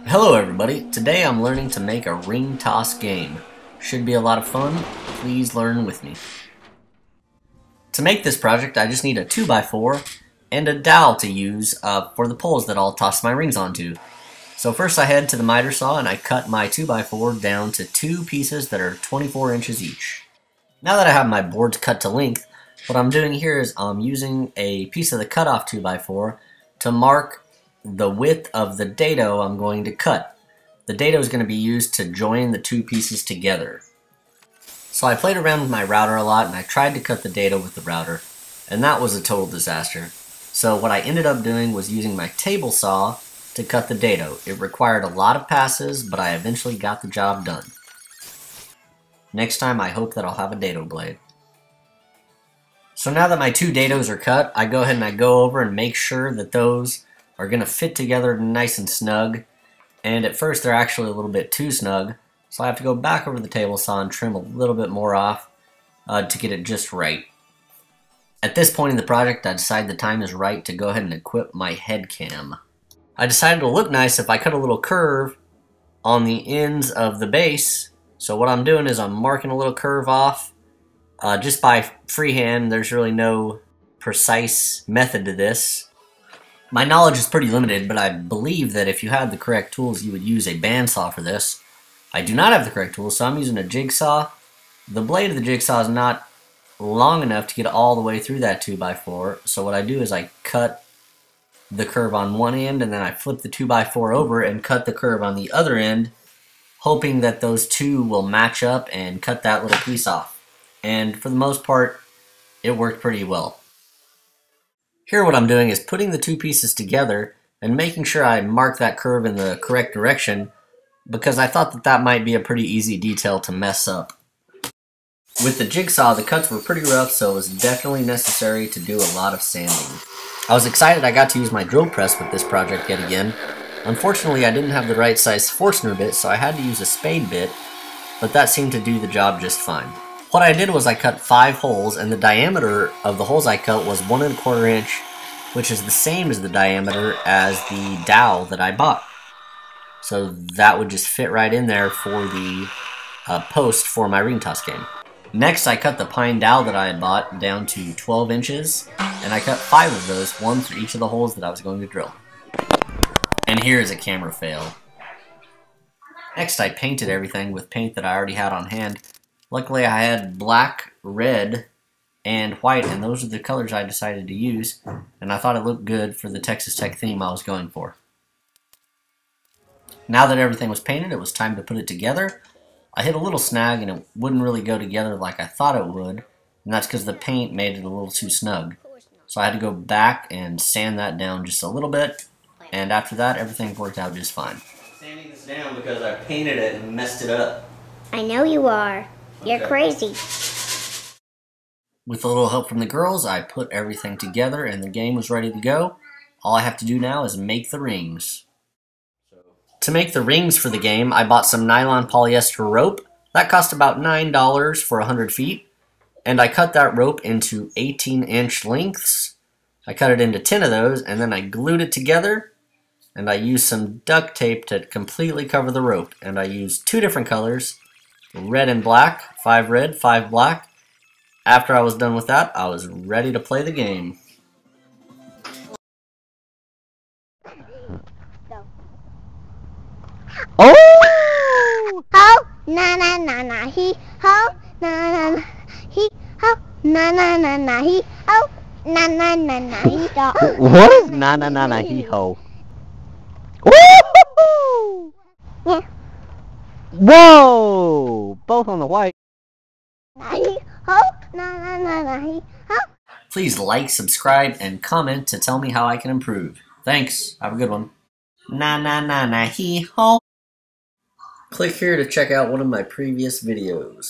Hello everybody, today I'm learning to make a ring toss game. Should be a lot of fun, please learn with me. To make this project I just need a 2x4 and a dowel to use for the poles that I'll toss my rings onto. So first I head to the miter saw and I cut my 2x4 down to 2 pieces that are 24 inches each. Now that I have my boards cut to length, what I'm doing here is I'm using a piece of the cutoff 2x4 to mark the width of the dado I'm going to cut. The dado is going to be used to join the 2 pieces together. So I played around with my router a lot and I tried to cut the dado with the router, and that was a total disaster. So what I ended up doing was using my table saw to cut the dado. It required a lot of passes, but I eventually got the job done. Next time I hope that I'll have a dado blade. So now that my 2 dados are cut, I go ahead and I go over and make sure that those are going to fit together nice and snug, and at first they're actually a little bit too snug, so I have to go back over the table saw and trim a little bit more off to get it just right. At this point in the project I decide the time is right to go ahead and equip my head cam. I decided to look nice if I cut a little curve on the ends of the base, so what I'm doing is I'm marking a little curve off just by freehand. There's really no precise method to this. My knowledge is pretty limited, but I believe that if you had the correct tools, you would use a bandsaw for this. I do not have the correct tools, so I'm using a jigsaw. The blade of the jigsaw is not long enough to get all the way through that 2x4, so what I do is I cut the curve on one end, and then I flip the 2x4 over and cut the curve on the other end, hoping that those two will match up and cut that little piece off. And for the most part, it worked pretty well. Here what I'm doing is putting the 2 pieces together and making sure I mark that curve in the correct direction, because I thought that that might be a pretty easy detail to mess up. With the jigsaw, the cuts were pretty rough, so it was definitely necessary to do a lot of sanding. I was excited I got to use my drill press with this project yet again. Unfortunately, I didn't have the right size Forstner bit, so I had to use a spade bit, but that seemed to do the job just fine. What I did was I cut 5 holes, and the diameter of the holes I cut was 1 1/4 inch, which is the same as the diameter as the dowel that I bought. So that would just fit right in there for the post for my ring toss game. Next, I cut the pine dowel that I had bought down to 12 inches, and I cut 5 of those, 1 through each of the holes that I was going to drill. And here is a camera fail. Next, I painted everything with paint that I already had on hand. Luckily, I had black, red, and white, and those are the colors I decided to use, and I thought it looked good for the Texas Tech theme I was going for. Now that everything was painted, it was time to put it together. I hit a little snag, and it wouldn't really go together like I thought it would, and that's because the paint made it a little too snug. So I had to go back and sand that down just a little bit, and after that, everything worked out just fine. Sanding this down because I painted it and messed it up. I know you are. You're crazy. With a little help from the girls, I put everything together and the game was ready to go. All I have to do now is make the rings. To make the rings for the game, I bought some nylon polyester rope. That cost about $9 for 100 feet. And I cut that rope into 18-inch lengths. I cut it into 10 of those, and then I glued it together. And I used some duct tape to completely cover the rope. And I used 2 different colors, red and black, 5 red, 5 black. After I was done with that, I was ready to play the game. Oh! Ho! Na na na na he ho! Na na na he ho! Na na na na he ho! Na na na na he ho! What is na na na na he ho? Woo! Yeah. Whoa! Both on the white. Na he ho! Na na na na he ho! Please like, subscribe, and comment to tell me how I can improve. Thanks. Have a good one. Na na na na hee ho. Click here to check out one of my previous videos.